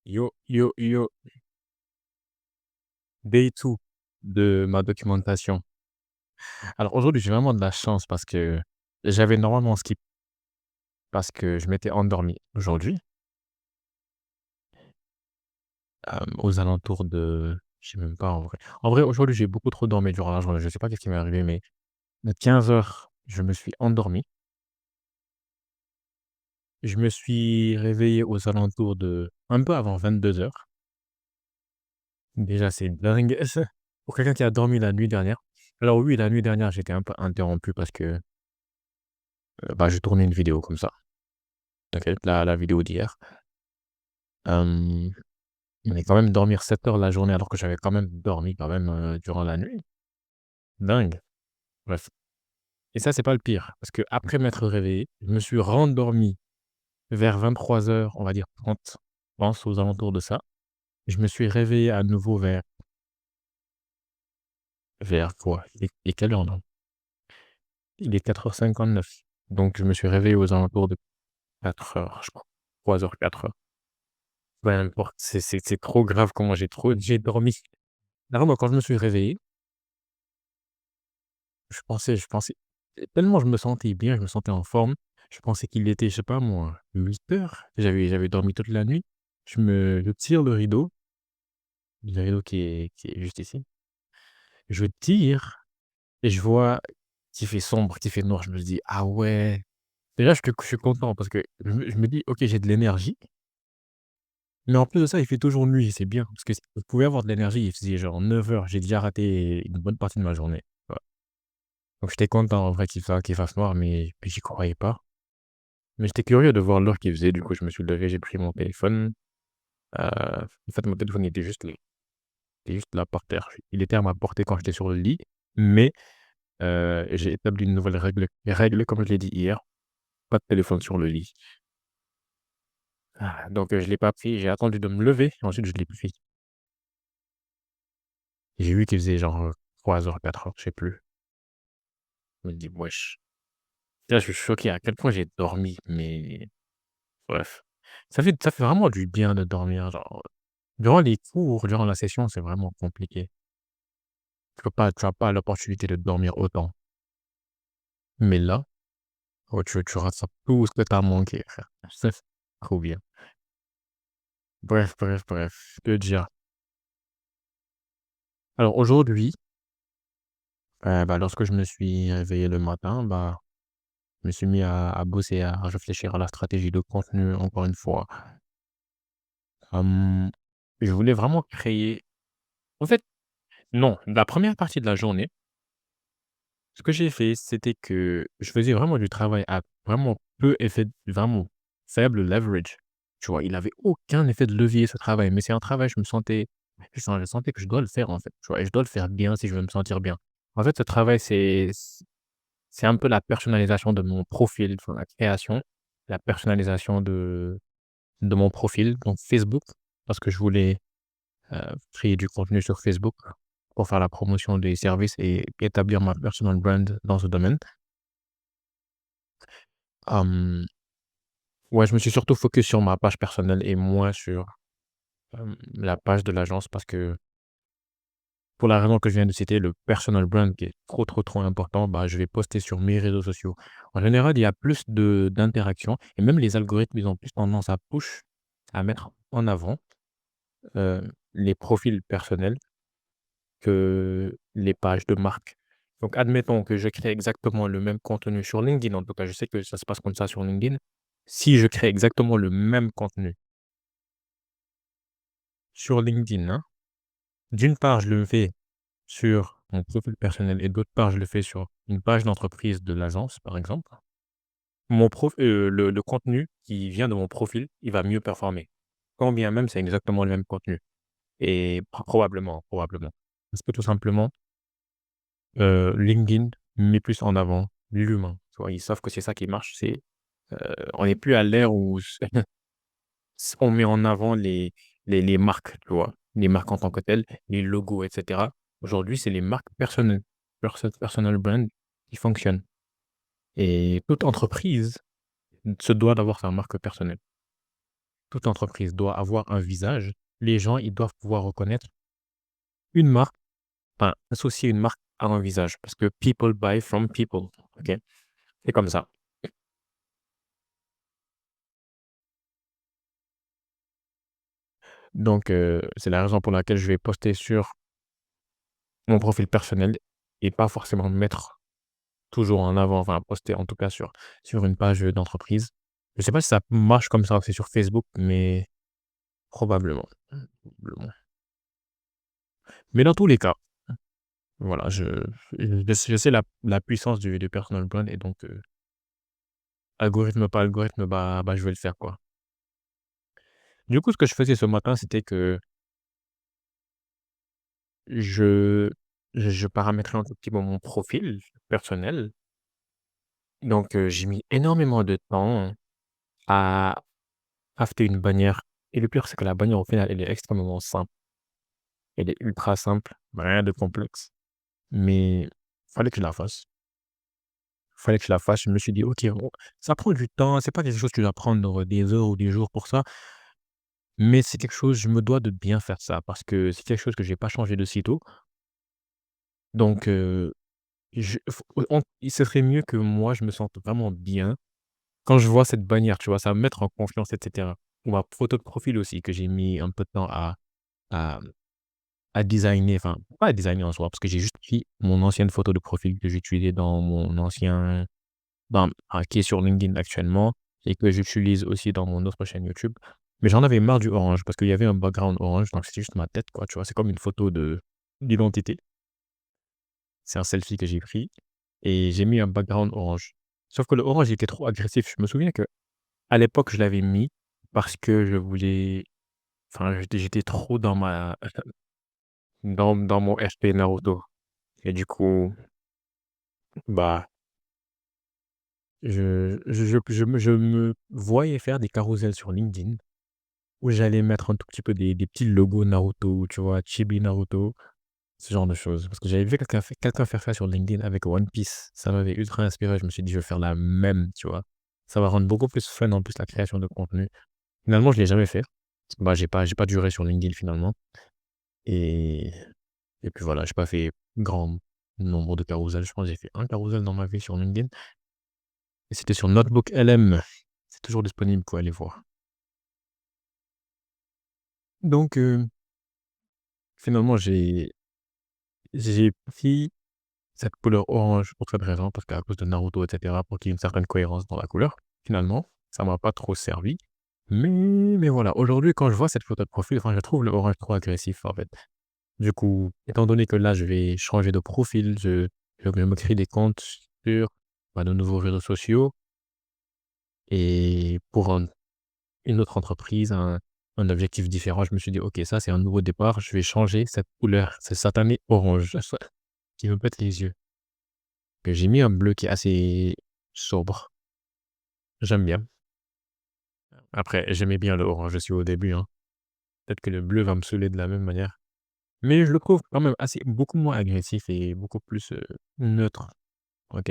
Yo, yo, yo, day 2 de ma documentation. Alors aujourd'hui, j'ai vraiment de la chance parce que j'avais normalement skip parce que je m'étais endormi aujourd'hui, aux alentours de je sais même pas en vrai. En vrai, aujourd'hui, j'ai beaucoup trop dormi durant la journée. Je sais pas qu'est-ce qui m'est arrivé, mais à 15 heures, je me suis endormi. Je me suis réveillé aux alentours de un peu avant 22 heures. Déjà, c'est dingue ça, pour quelqu'un qui a dormi la nuit dernière. Alors oui, la nuit dernière, j'étais un peu interrompu parce que, bah, je tournais une vidéo comme ça. T'inquiète, la vidéo d'hier. Hem, mais quand même dormir 7 heures la journée alors que j'avais quand même dormi quand même, durant la nuit. Dingue. Bref, et ça, c'est pas le pire parce qu'après m'être réveillé, je me suis rendormi vers 23 heures, on va dire 30, je pense aux alentours de ça. Je me suis réveillé à nouveau vers quoi? Il est quelle heure là? Il est 4h59. Donc je me suis réveillé aux alentours de 4 heures, je crois. 3 heures, 4 heures. Peu importe, c'est trop grave comment j'ai dormi. Vraiment, quand je me suis réveillé, je pensais tellement je me sentais bien, je me sentais en forme, je pensais qu'il était, je sais pas moi, 8 heures. J'avais dormi toute la nuit. Je tire le rideau qui est juste ici. Je tire et je vois qu'il fait sombre, qu'il fait noir. Je me dis: «Ah ouais». Déjà, je suis content parce que je me dis: «OK, j'ai de l'énergie». Mais en plus de ça, il fait toujours nuit, c'est bien parce que si je pouvais avoir de l'énergie, il faisait genre 9 heures. J'ai déjà raté une bonne partie de ma journée, tu vois? Donc j'étais content en vrai qu'il fasse noir, mais j'y croyais pas. Mais j'étais curieux de voir l'heure qu'il faisait, du coup je me suis levé, j'ai pris mon téléphone. En fait, mon téléphone était juste là par terre. Il était à ma portée quand j'étais sur le lit, mais j'ai établi une nouvelle règle comme je l'ai dit hier, pas de téléphone sur le lit. Donc je l'ai pas pris, j'ai attendu de me lever et ensuite je l'ai pris. J'ai vu qu'il faisait genre, 3 heures, 4 heures, je sais plus. Je me dis: «Wesh». Là, je suis choqué à quel point j'ai dormi, mais bref. Ça fait vraiment du bien de dormir, genre, durant les cours, durant la session, c'est vraiment compliqué. Tu as pas l'opportunité de dormir autant. Mais là, oh, tu rattrapes tout ce que tu as manqué, frère. Ça, c'est trop bien. Bref, bref, bref, que dire? Alors aujourd'hui, bah, lorsque je me suis réveillé le matin, bah, je me suis mis à bosser, à réfléchir à la stratégie de contenu encore une fois. Hem, je voulais vraiment créer en fait, non, la première partie de la journée, ce que j'ai fait, c'était que je faisais vraiment du travail à vraiment peu effet vraiment faible leverage. Tu vois? Il avait aucun effet de levier ce travail, mais c'est un travail, je sentais que je dois le faire en fait, tu vois? Et je dois le faire bien si je veux me sentir bien. En fait, ce travail, c'est un peu la personnalisation de mon profil, enfin la création, la personnalisation de mon profil, donc Facebook, parce que je voulais créer du contenu sur Facebook pour faire la promotion des services et établir ma personal brand dans ce domaine. Hem, ouais, je me suis surtout focus sur ma page personnelle et moins sur, la page de l'agence parce que pour la raison que je viens de citer, le personal brand qui est trop, trop, trop important, bah, je vais poster sur mes réseaux sociaux. En général, il y a plus d'interactions et même les algorithmes, ils ont plus tendance à push, à mettre en avant, les profils personnels que les pages de marque. Donc admettons que je crée exactement le même contenu sur LinkedIn, en tout cas, je sais que ça se passe comme ça sur LinkedIn. Si je crée exactement le même contenu sur LinkedIn, hein, d'une part, je le fais sur mon profil personnel et d'autre part, je le fais sur une page d'entreprise de l'agence, par exemple. Le contenu qui vient de mon profil, il va mieux performer. Quand bien même c'est exactement le même contenu et probablement. Parce que tout simplement, LinkedIn met plus en avant l'humain, tu vois? Ils savent que c'est ça qui marche, on n'est plus à l'ère où on met en avant les marques, tu vois? Les marques en tant que telles, les logos et cetera. Aujourd'hui, c'est les marques personnelles, personal brand qui fonctionnent et toute entreprise se doit d'avoir sa marque personnelle, toute entreprise doit avoir un visage. Les gens, ils doivent pouvoir reconnaître une marque, enfin, associer une marque à un visage parce que people buy from people, OK? C'est comme ça. Donc c'est la raison pour laquelle je vais poster sur mon profil personnel et pas forcément mettre toujours en avant, enfin poster en tout cas sur une page, d'entreprise. Je sais pas si ça marche comme ça aussi sur Facebook, mais probablement, probablement. Mais dans tous les cas, voilà, je sais la puissance du personal brand et donc algorithme, pas algorithme, bah, je vais le faire, quoi. Du coup, ce que je faisais ce matin, c'était que je je paramétrais un tout petit peu mon profil personnel. Donc j'ai mis énormément de temps à crafter une bannière et le pire, c'est que la bannière, au final, elle est extrêmement simple. Elle est ultra simple, rien de complexe. Mais fallait que je la fasse. Fallait que je la fasse. Je me suis dit: «OK, bon, ça prend du temps, c'est pas quelque chose que tu dois prendre des heures ou des jours pour ça, mais c'est quelque chose, je me dois de bien faire ça parce que c'est quelque chose que j'ai pas changé de sitôt. Donc je f on il serait mieux que moi, je me sente vraiment bien quand je vois cette bannière, tu vois? Ça va me mettre en confiance et cetera. Ou ma photo de profil aussi que j'ai mis un peu de temps à à designer, enfin, pas à designer en soi, parce que j'ai juste pris mon ancienne photo de profil que j'utilisais dans mon ancien qui est sur LinkedIn actuellement et que j'utilise aussi dans mon autre chaîne YouTube. Mais j'en avais marre du orange parce qu'il y avait un background orange, donc c'était juste ma tête, quoi, tu vois? C'est comme une photo d'identité. C'est un selfie que j'ai pris et j'ai mis un background orange. Sauf que le orange, il était trop agressif. Je me souviens que à l'époque, je l'avais mis parce que je voulais enfin, j'étais trop dans ma dans mon RP Naruto et du coup, bah, je me voyais faire des carousels sur LinkedIn où j'allais mettre un tout petit peu des petits logos Naruto, tu vois? Chibi Naruto, ce genre de choses. Parce que j'avais vu quelqu'un faire ça sur LinkedIn avec One Piece. Ça m'avait ultra inspiré. Je me suis dit: «Je vais faire la même», tu vois? Ça va rendre beaucoup plus fun en plus la création de contenu. Finalement, je l'ai jamais fait. Bah, j'ai pas duré sur LinkedIn finalement et et puis voilà, j'ai pas fait grand nombre de carousels. Je pense que j'ai fait un carrousel dans ma vie sur LinkedIn et c'était sur Notebook LM. C'est toujours disponible, quoi, allez voir. Donc finalement, j'ai pris cette couleur orange pour cette raison, parce qu'à cause de Naruto et cetera, pour qu'il y ait une certaine cohérence dans la couleur. Finalement, ça m'a pas trop servi. Mais voilà, aujourd'hui, quand je vois cette photo de profil, enfin, je trouve le orange trop agressif, en fait. Du coup, étant donné que là, je vais changer de profil, je me crée des comptes sur, bah, de nouveaux réseaux sociaux et pour une autre entreprise, un objectif différent, je me suis dit: «OK, ça, c'est un nouveau départ, je vais changer cette couleur, ce satané orange qui me pète les yeux». Que j'ai mis un bleu qui est assez sobre. J'aime bien. Après, j'aimais bien le orange aussi au début, hein. Peut-être que le bleu va me saouler de la même manière. Mais je le trouve quand même assez beaucoup moins agressif et beaucoup plus, neutre, OK?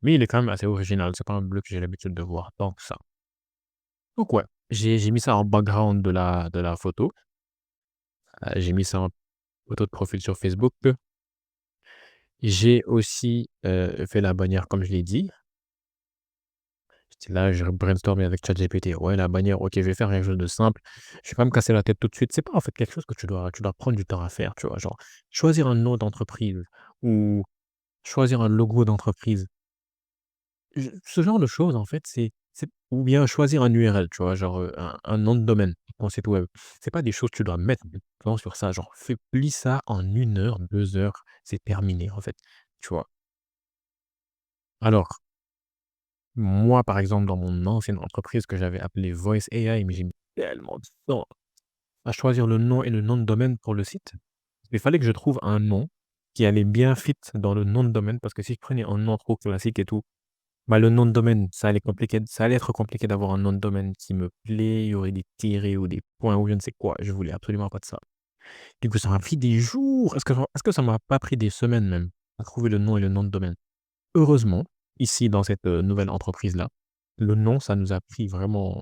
Mais il est quand même assez original, c'est pas un bleu que j'ai l'habitude de voir tant que ça. Donc ouais, j'ai mis ça en background de la photo. J'ai mis ça en photo de profil sur Facebook. J'ai aussi, fait la bannière comme je l'ai dit. J'étais là, je brainstormais avec ChatGPT. Ouais, la bannière, OK, je vais faire quelque chose de simple. Je vais pas me casser la tête tout de suite. C'est pas en fait quelque chose que tu dois prendre du temps à faire, tu vois? Genre, choisir un nom d'entreprise ou choisir un logo d'entreprise. Ce genre de choses, en fait, c'est ou bien choisir un URL, tu vois? Genre, un nom de domaine pour ton site web. C'est pas des choses que tu dois mettre du temps sur ça. Genre, fais plie ça en 1 heure, 2 heures, c'est terminé, en fait, tu vois? Alors, moi, par exemple, dans mon ancienne entreprise que j'avais appelée Voice AI, mais j'ai mis tellement de temps à choisir le nom et le nom de domaine pour le site. Il fallait que je trouve un nom qui allait bien fit dans le nom de domaine parce que si je prenais un nom trop classique et tout, bah, le nom de domaine, ça allait être compliqué d'avoir un nom de domaine qui me plaît, il y aurait des tirets ou des points ou je ne sais quoi. Je voulais absolument pas de ça. Du coup, ça m'a pris des jours. Est-ce que ça m'a pas pris des semaines même à trouver le nom et le nom de domaine? Heureusement, ici dans cette, nouvelle entreprise-là, le nom, ça nous a pris vraiment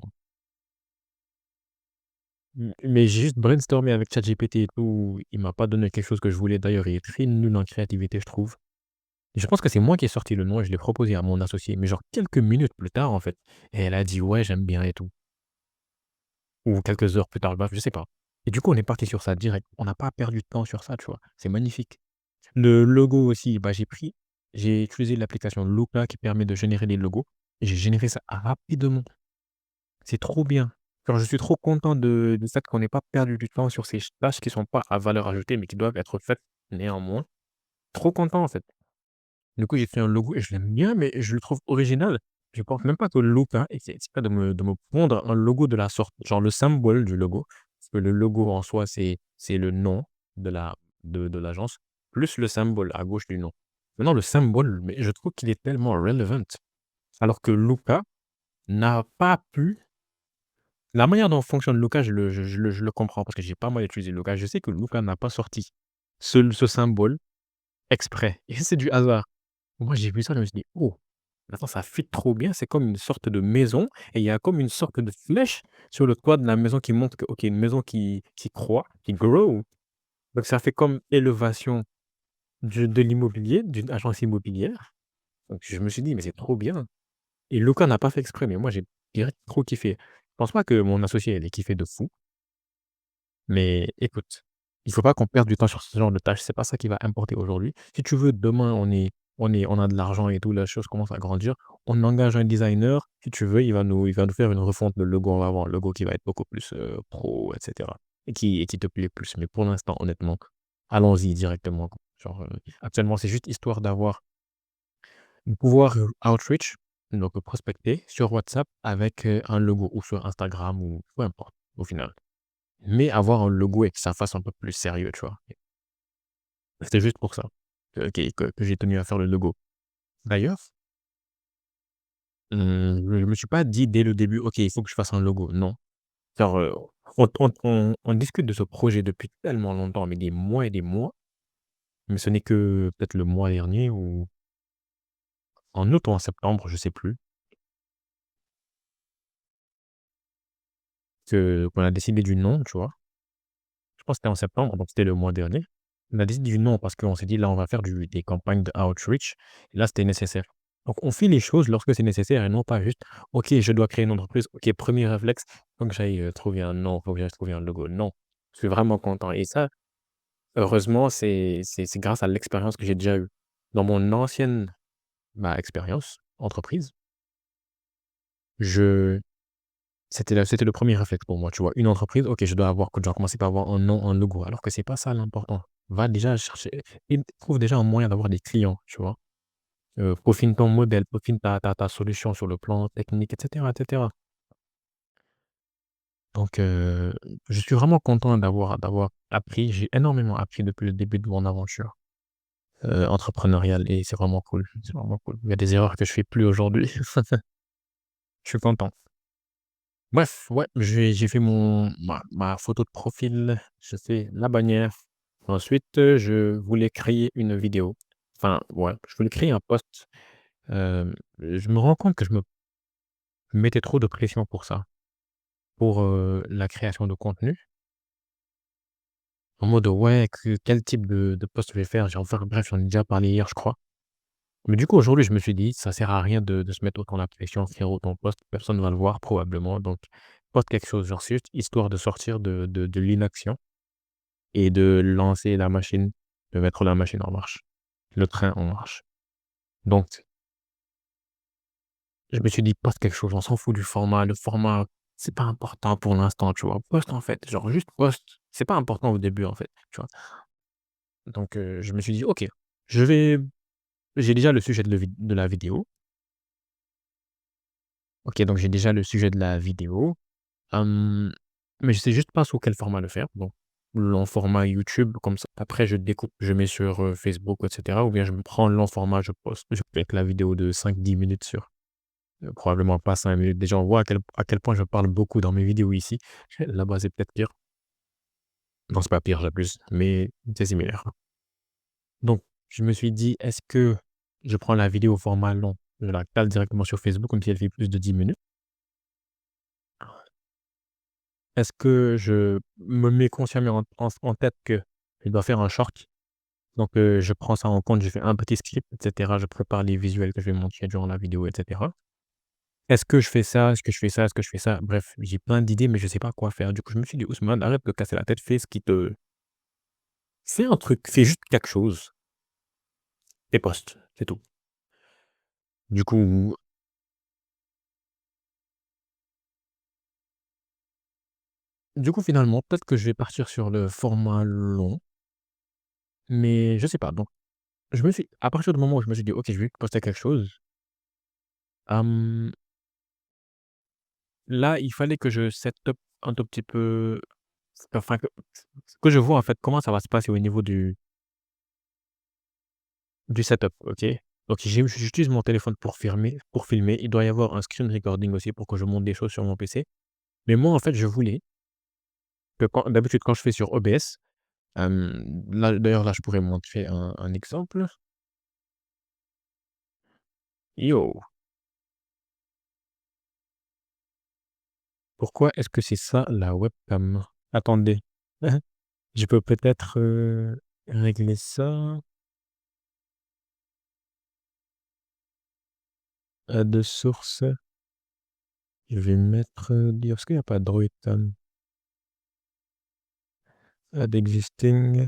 Mais j'ai juste brainstormé avec ChatGPT et tout, il m'a pas donné quelque chose que je voulais. D'ailleurs, il est très nul en créativité, je trouve. Et je pense que c'est moi qui ai sorti le nom et je l'ai proposé à mon associé, mais genre quelques minutes plus tard, en fait. Et elle a dit: «Ouais, j'aime bien et tout». Ou quelques heures plus tard, bref, je sais pas. Et du coup, on est parti sur ça direct. On n'a pas perdu de temps sur ça, tu vois? C'est magnifique. Le logo aussi, bah, j'ai utilisé l'application Luca qui permet de générer des logos et j'ai généré ça rapidement. C'est trop bien. Genre, je suis trop content de du fait qu'on n'ait pas perdu du temps sur ces tâches qui sont pas à valeur ajoutée, mais qui doivent être faites néanmoins. Trop content, en fait. Du coup, j'ai fait un logo et je l'aime bien, mais je le trouve original. Je pense même pas que Luca essaie pas de me pondre un logo de la sorte, genre le symbole du logo. Parce que le logo en soi, c'est le nom de de l'agence, plus le symbole à gauche du nom. Maintenant, le symbole, mais je trouve qu'il est tellement relevant. Alors que Luca n'a pas pu. La manière dont fonctionne Luca, je le comprends parce que j'ai pas mal utilisé Luca. Je sais que Luca n'a pas sorti ce symbole exprès. Et c'est du hasard. Moi, j'ai vu ça, je me suis dit: «Oh, attends, ça fit trop bien». C'est comme une sorte de maison et il y a comme une sorte de flèche sur le toit de la maison qui montre que, OK, une maison qui croît, qui grow. Donc ça fait comme élévation de l'immobilier, d'une agence immobilière. Donc je me suis dit: «Mais c'est trop bien». Et Luca n'a pas fait exprès, mais moi, j'ai direct trop kiffé. Je pense pas que mon associé, elle ait kiffé de fou. Mais écoute, il faut pas qu'on perde du temps sur ce genre de tâches, c'est pas ça qui va importer aujourd'hui. Si tu veux, demain, on a de l'argent et tout, la chose commence à grandir, on engage un designer, si tu veux, il va nous faire une refonte de logo. On va avoir un logo qui va être beaucoup plus, pro et cetera et qui te plaît plus. Mais pour l'instant, honnêtement, allons-y directement, quoi. Genre, actuellement, c'est juste histoire de pouvoir, outreach, donc prospecter sur WhatsApp avec, un logo ou sur Instagram ou peu importe, au final. Mais avoir un logo et que ça fasse un peu plus sérieux, tu vois? C'était juste pour ça, que j'ai tenu à faire le logo. D'ailleurs, je me suis pas dit dès le début: «OK, il faut que je fasse un logo». Non. Genre, on discute de ce projet depuis tellement longtemps, mais des mois et des mois, mais ce n'est que peut-être le mois dernier ou en août ou en septembre, je sais plus, que qu'on a décidé du nom, tu vois? Je pense que c'était en septembre, donc c'était le mois dernier. On a décidé du nom parce qu'on s'est dit: «Là, on va faire des campagnes de outreach» et là, c'était nécessaire. Donc on fait les choses lorsque c'est nécessaire et non pas juste: «OK, je dois créer une entreprise. OK, premier réflexe, faut que j'aille, trouver un nom, faut que j'aille trouver un logo». Non, je suis vraiment content et ça, heureusement, c'est grâce à l'expérience que j'ai déjà eue. Dans mon ancienne, bah, expérience, entreprise, je c'était le premier réflexe pour moi, tu vois? Une entreprise, OK, je dois commencer par avoir un nom, un logo, alors que c'est pas ça l'important. Va déjà chercher et trouve déjà un moyen d'avoir des clients, tu vois? Peaufine ton modèle, peaufine ta solution sur le plan technique et cetera et cetera. Donc je suis vraiment content d'avoir appris. J'ai énormément appris depuis le début de mon aventure, entrepreneuriale et c'est vraiment cool, c'est vraiment cool. Il y a des erreurs que je fais plus aujourd'hui. Je suis content. Bref, ouais, j'ai fait ma photo de profil, je fais la bannière. Ensuite, je voulais créer une vidéo. Enfin, ouais, je voulais créer un post. Je me rends compte que je me mettais trop de pression pour ça, pour, la création de contenu. En mode, ouais, quel type de post je vais faire? Bref, j'en ai déjà parlé hier, je crois. Mais du coup, aujourd'hui, je me suis dit: «Ça sert à rien de se mettre autant la pression, frérot, ton post, personne ne va le voir probablement, donc poste quelque chose». Genre, c'est juste histoire de sortir de l'inaction et de lancer la machine, de mettre la machine en marche, le train en marche. Donc je me suis dit: «Poste quelque chose, on s'en fout du format, le format, c'est pas important pour l'instant», tu vois? Poste, en fait, genre juste poste, c'est pas important au début, en fait, tu vois? Donc je me suis dit: «OK, je vais». J'ai déjà le sujet de la vidéo. OK, donc j'ai déjà le sujet de la vidéo, hem, mais je sais juste pas sous quel format le faire. Donc long format YouTube comme ça, après je découpe, je mets sur, Facebook et cetera ou bien je me prends le long format, je peux mettre la vidéo de 5-10 minutes sur, probablement pas 5 minutes. Déjà, on voit à quel point je parle beaucoup dans mes vidéos ici. Là-bas, c'est peut-être pire. Non, c'est pas pire, j'abuse, mais c'est similaire. Donc je me suis dit: «Est-ce que je prends la vidéo au format long, je la cale directement sur Facebook, comme si elle fait plus de 10 minutes?» Est-ce que je me mets consciemment en tête que je dois faire un short? Donc, je prends ça en compte, je fais un petit script et cetera, je prépare les visuels que je vais montrer durant la vidéo et cetera. Est-ce que je fais ça? Est-ce que je fais ça? Est-ce que je fais ça? Bref, j'ai plein d'idées, mais je sais pas quoi faire. Du coup, je me suis dit: «Ousmane, arrête de te casser la tête, fais un truc, fais juste quelque chose et poste, c'est tout». Du coup finalement, peut-être que je vais partir sur le format long, mais je sais pas. Donc, je me suis à partir du moment où je me suis dit: «OK, je vais poster quelque chose», hem, là, il fallait que je set up un tout petit peu, enfin que je vois en fait comment ça va se passer au niveau du setup, OK? Donc j'utilise mon téléphone pour filmer. Il doit y avoir un screen recording aussi pour que je monte des choses sur mon PC. Mais moi, en fait, je voulais que quand je fais sur OBS, là d'ailleurs, là, je pourrais montrer un exemple. Yo! Pourquoi est-ce que c'est ça la webcam? Attendez, je peux peut-être, régler ça, de source. Je vais mettre, dire est-ce qu'il y a pas Droid Cam? Add existing.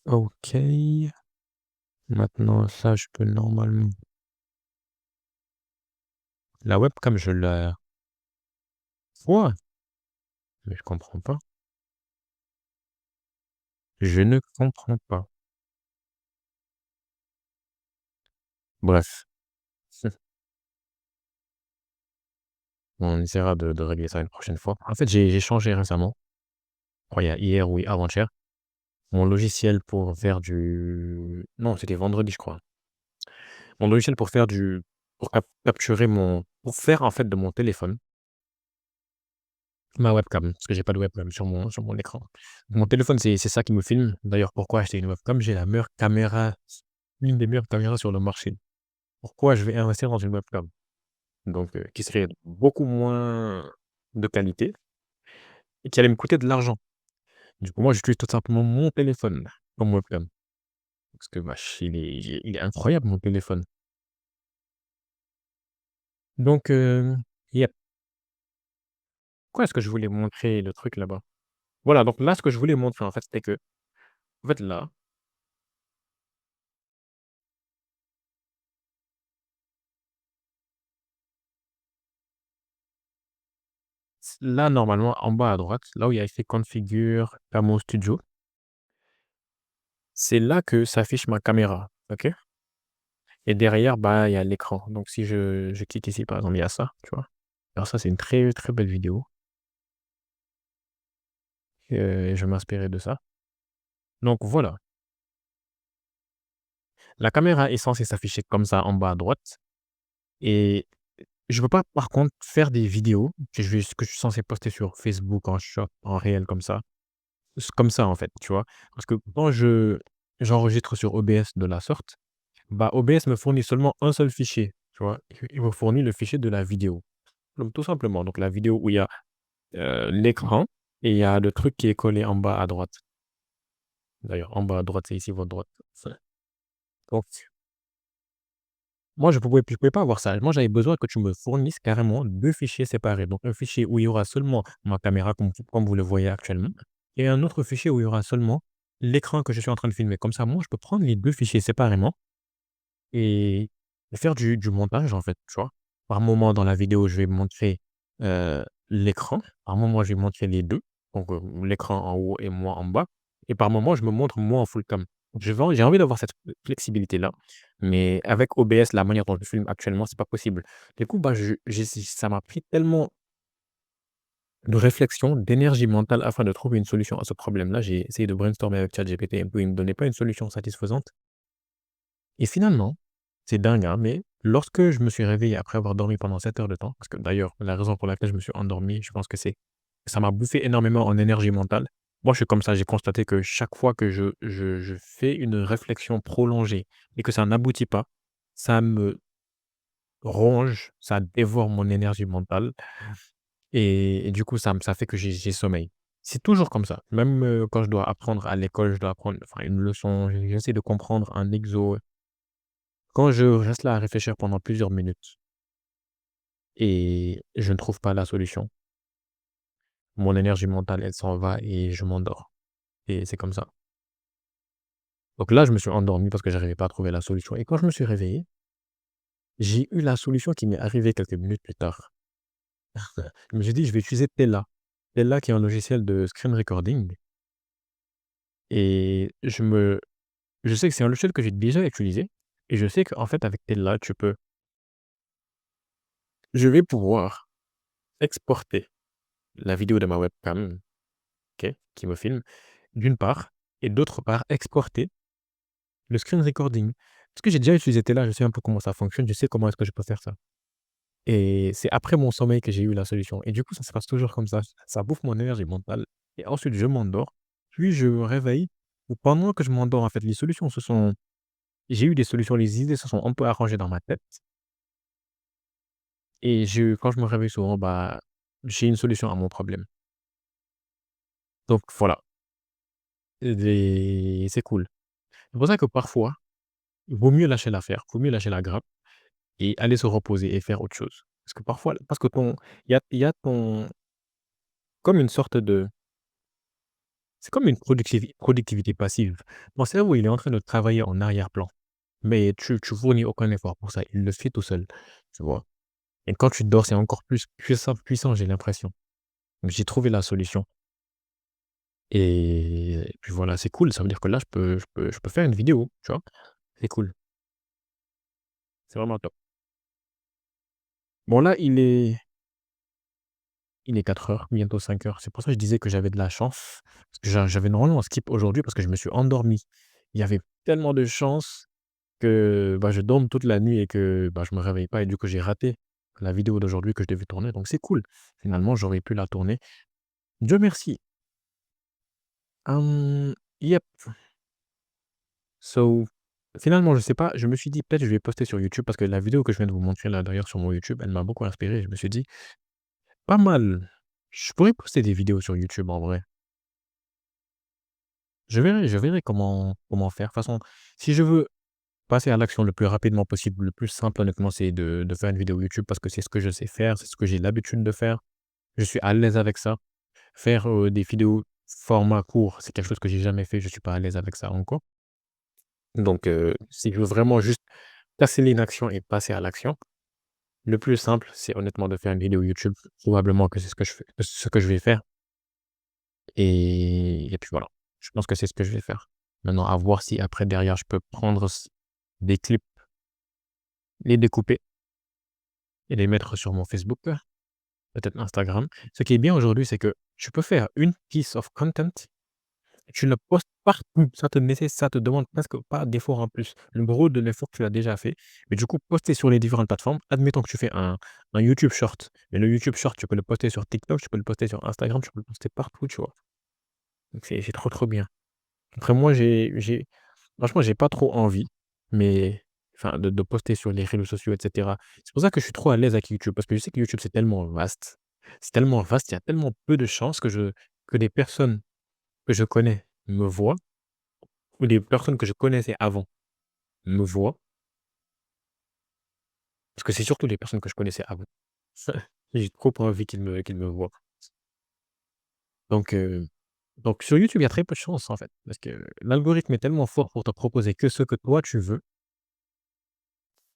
OK. Maintenant ça, je peux normalement la webcam, je la quoi? Mais je comprends pas. Je ne comprends pas. Bref, on essaiera de régler ça une prochaine fois. En fait, j'ai changé récemment, je crois il y a hier ou avant-hier, mon logiciel pour faire du non, c'était vendredi, je crois. Mon logiciel pour faire du pour capturer pour faire en fait de mon téléphone ma webcam, parce que j'ai pas de webcam sur mon écran. Mon téléphone, c'est ça qui me filme. D'ailleurs, pourquoi acheter une webcam? J'ai la meilleure caméra, l'une des meilleures caméras sur le marché. Pourquoi je vais investir dans une webcam? Donc, qui serait beaucoup moins de qualité et qui allait me coûter de l'argent. Du coup, moi, j'utilise tout simplement mon téléphone comme webcam. Parce que, wesh, il est incroyable mon téléphone. Donc, yep. Pourquoi est-ce que je voulais montrer le truc là-bas? Voilà, donc là, ce que je voulais montrer, en fait, c'était que, en fait, là, normalement, en bas à droite, là où il y a écrit configure Camo Studio, c'est là que s'affiche ma caméra, OK? Et derrière, bah, il y a l'écran. Donc si je clique ici, par exemple, il y a ça, tu vois? Alors ça, c'est une très, très belle vidéo, je vais m'inspirer de ça. Donc voilà, la caméra est censée s'afficher comme ça en bas à droite et je peux pas, par contre, faire des vidéos que je suis censé poster sur Facebook en short, en réel comme ça. Comme ça, en fait, tu vois? Parce que quand j'enregistre sur OBS de la sorte, bah, OBS me fournit seulement un seul fichier, tu vois? Il me fournit le fichier de la vidéo. Donc tout simplement, donc la vidéo où il y a, l'écran et il y a le truc qui est collé en bas à droite. D'ailleurs, en bas à droite, c'est ici votre droite. Donc moi, je pouvais pas avoir ça. Moi, j'avais besoin que tu me fournisses carrément 2 fichiers séparés. Donc un fichier où il y aura seulement ma caméra comme vous le voyez actuellement et un autre fichier où il y aura seulement l'écran que je suis en train de filmer. Comme ça, moi, je peux prendre les 2 fichiers séparément et faire du montage, en fait, tu vois? Par moment dans la vidéo, je vais montrer, l'écran. Par moment, je vais montrer les 2, donc l'écran en haut et moi en bas et par moment, je me montre moi en full cam. J'ai envie d'avoir cette flexibilité-là, mais avec OBS, la manière dont je filme actuellement, c'est pas possible. Du coup, bah, ça m'a pris tellement de réflexion, d'énergie mentale afin de trouver une solution à ce problème-là. J'ai essayé de brainstormer avec ChatGPT un peu, il me donnait pas une solution satisfaisante et finalement, c'est dingue, hein, mais lorsque je me suis réveillé après avoir dormi pendant 7 heures de temps, parce que d'ailleurs, la raison pour laquelle je me suis endormi, je pense que ça m'a bouffé énormément en énergie mentale. Moi, je suis comme ça, j'ai constaté que chaque fois que je fais une réflexion prolongée et que ça n'aboutit pas, ça me ronge, ça dévore mon énergie mentale et du coup, ça fait que j'ai sommeil. C'est toujours comme ça. Même, quand je dois apprendre à l'école, je dois apprendre enfin une leçon, j'essaie de comprendre un exo. Quand je reste là à réfléchir pendant plusieurs minutes et je ne trouve pas la solution, mon énergie mentale, elle s'en va et je m'endors et c'est comme ça. Donc là, je me suis endormi parce que j'arrivais pas à trouver la solution et quand je me suis réveillé, j'ai eu la solution qui m'est arrivée quelques minutes plus tard. Je me suis dit: «Je vais utiliser Tella». Tella qui est un logiciel de screen recording et je sais que c'est un logiciel que j'ai déjà utilisé et je sais qu'en fait avec Tella, je vais pouvoir exporter la vidéo de ma webcam, OK, qui me filme, d'une part et d'autre part exporter le screen recording. Parce que j'ai déjà utilisé Tella, je sais un peu comment ça fonctionne, je sais comment est-ce que je peux faire ça et c'est après mon sommeil que j'ai eu la solution et du coup, ça se passe toujours comme ça bouffe mon énergie mentale et ensuite je m'endors, puis je me réveille ou pendant que je m'endors, en fait, j'ai eu des solutions, les idées se sont un peu arrangées dans ma tête et quand je me réveille souvent, bah, j'ai une solution à mon problème. Donc voilà, c'est cool. C'est pour ça que parfois, il vaut mieux lâcher l'affaire, il vaut mieux lâcher la grappe et aller se reposer et faire autre chose. Parce que il y a ton comme une sorte de c'est comme une productivité passive. Ton cerveau, il est en train de travailler en arrière-plan, mais tu fournis aucun effort pour ça, il le fait tout seul, tu vois? Et quand tu dors, c'est encore plus puissant, j'ai l'impression. Donc j'ai trouvé la solution et puis voilà, c'est cool, ça veut dire que là, je peux faire une vidéo, tu vois? C'est cool, c'est vraiment top. Bon là, il est 4 heures, bientôt 5 heures. C'est pour ça que je disais que j'avais de la chance, parce que j'avais normalement un skip aujourd'hui parce que je me suis endormi. Il y avait tellement de chance que, bah, je dorme toute la nuit et que, bah, je me réveille pas et du coup, j'ai raté la vidéo d'aujourd'hui que je devais tourner donc c'est cool. Finalement, j'aurais pu la tourner. Dieu merci. Yep. So, finalement, je sais pas, je me suis dit: «Peut-être je vais poster sur YouTube» parce que la vidéo que je viens de vous montrer là, d'ailleurs sur mon YouTube, elle m'a beaucoup inspiré. Je me suis dit: «Pas mal, je pourrais poster des vidéos sur YouTube en vrai». Je verrai comment faire. De toute façon, si je veux passer à l'action le plus rapidement possible, le plus simple honnêtement, c'est de faire une vidéo YouTube parce que c'est ce que je sais faire, c'est ce que j'ai l'habitude de faire. Je suis à l'aise avec ça. Faire, des vidéos format court, c'est quelque chose que j'ai jamais fait, je suis pas à l'aise avec ça encore. Donc si je veux vraiment juste casser l'inaction et passer à l'action, le plus simple, c'est honnêtement de faire une vidéo YouTube. Probablement que c'est ce que je vais faire et puis voilà. Je pense que c'est ce que je vais faire. Maintenant à voir si après derrière je peux prendre des clips, les découper et les mettre sur mon Facebook, peut-être Instagram. Ce qui est bien aujourd'hui, c'est que tu peux faire une piece of content. Tu le postes partout, ça te demande presque pas d'effort en plus. Le gros de l'effort, tu l'as déjà fait. Mais du coup, poster sur les différentes plateformes, admettons que tu fais un YouTube Short. Mais le YouTube Short, tu peux le poster sur TikTok, tu peux le poster sur Instagram, tu peux le poster partout, tu vois? Donc c'est trop, trop bien. Après moi, franchement, j'ai pas trop envie, mais enfin de poster sur les réseaux sociaux et cetera. C'est pour ça que je suis trop à l'aise avec YouTube, parce que je sais que YouTube, c'est tellement vaste. C'est tellement vaste, il y a tellement peu de chances que des personnes que je connais me voient ou des personnes que je connaissais avant me voient, parce que c'est surtout les personnes que je connaissais avant. J'ai trop pas envie qu'ils me voient. Donc sur YouTube, il y a très peu de chance, en fait, parce que l'algorithme est tellement fort pour te proposer que ce que toi tu veux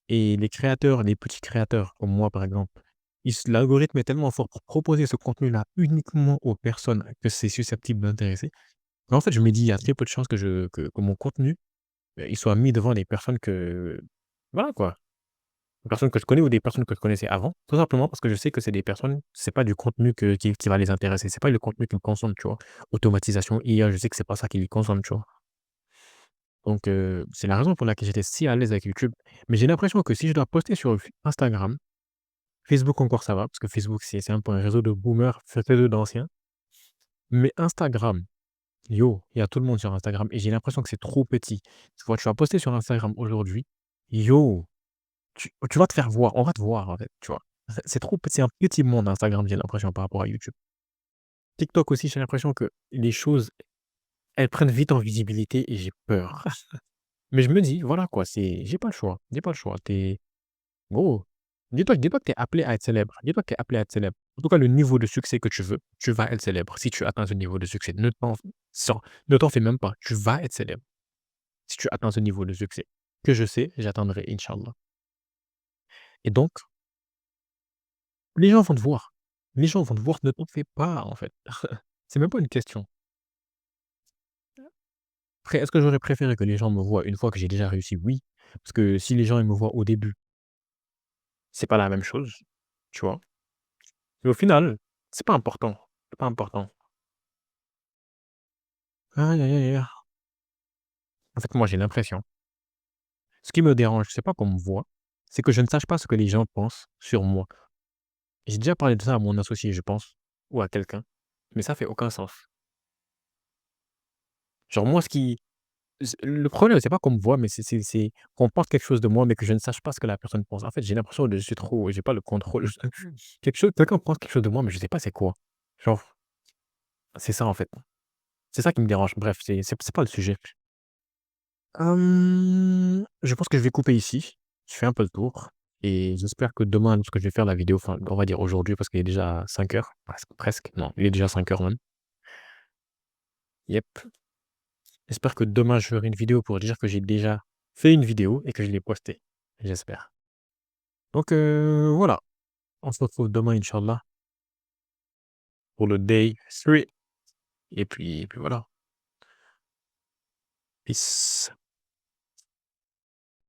et les créateurs, les petits créateurs comme moi, par exemple, l'algorithme est tellement fort pour proposer ce contenu-là uniquement aux personnes que c'est susceptible d'intéresser. En fait, je me dis: «Il y a très peu de chances que mon contenu, il soit mis devant des personnes que» voilà, quoi. Des personnes que je connais ou des personnes que je connaissais avant, tout simplement parce que je sais que c'est des personnes, c'est pas du contenu qui va les intéresser, c'est pas le contenu qu'ils consomment, tu vois? Automatisation, IA, je sais que c'est pas ça qu'ils consomment, tu vois? Donc c'est la raison pour laquelle j'étais si à l'aise avec YouTube. Mais j'ai l'impression que si je dois poster sur Instagram, Facebook encore ça va, parce que Facebook c'est un peu un réseau de boomers, réseau d'anciens. Mais Instagram, yo, il y a tout le monde sur Instagram et j'ai l'impression que c'est trop petit. Tu vois, tu vas poster sur Instagram aujourd'hui, yo, tu vas te faire voir, on va te voir en fait, tu vois? C'est un petit monde Instagram, j'ai l'impression, par rapport à YouTube. TikTok aussi, j'ai l'impression que les choses, elles prennent vite en visibilité et j'ai peur. Mais je me dis, voilà quoi, j'ai pas le choix, j'ai pas le choix. Gros, dis-toi que tu es appelé à être célèbre. Dis-toi que tu es appelé à être célèbre. En tout cas, le niveau de succès que tu veux, tu vas être célèbre. Si tu atteins ce niveau de succès, sors ne t'en fais même pas, tu vas être célèbre. Si tu atteins ce niveau de succès, que je sais, j'atteindrai, inch'Allah. Et donc, les gens vont te voir. Les gens vont te voir, ne t'en fais pas, en fait. C'est même pas une question. Après, est-ce que j'aurais préféré que les gens me voient une fois que j'ai déjà réussi? Oui. Parce que si les gens, ils me voient au début, c'est pas la même chose, tu vois? Mais au final, c'est pas important. C'est pas important. Aïe, aïe, aïe, aïe. En fait, moi, j'ai l'impression, ce qui me dérange, c'est pas qu'on me voit, c'est que je ne sache pas ce que les gens pensent sur moi. J'ai déjà parlé de ça à mon associé, je pense, ou à quelqu'un, mais ça fait aucun sens. Genre moi, le problème, c'est pas qu'on me voit, mais c'est qu'on pense quelque chose de moi, mais que je ne sache pas ce que la personne pense. En fait, j'ai l'impression de je suis trop j'ai pas le contrôle. Quelqu'un pense quelque chose de moi, mais je sais pas c'est quoi. Genre, c'est ça, en fait. C'est ça qui me dérange. Bref, c'est pas le sujet. Je pense que je vais couper ici. Je fais un peu le tour et j'espère que demain, lorsque je vais faire la vidéo, enfin, on va dire aujourd'hui parce qu'il est déjà 5 heures, presque. Non, il est déjà 5 heures même. Yep. J'espère que demain, je ferai une vidéo pour dire que j'ai déjà fait une vidéo et que je l'ai postée. J'espère. Donc voilà, on se retrouve demain, inch'Allah, pour le day 3 et puis voilà. Peace.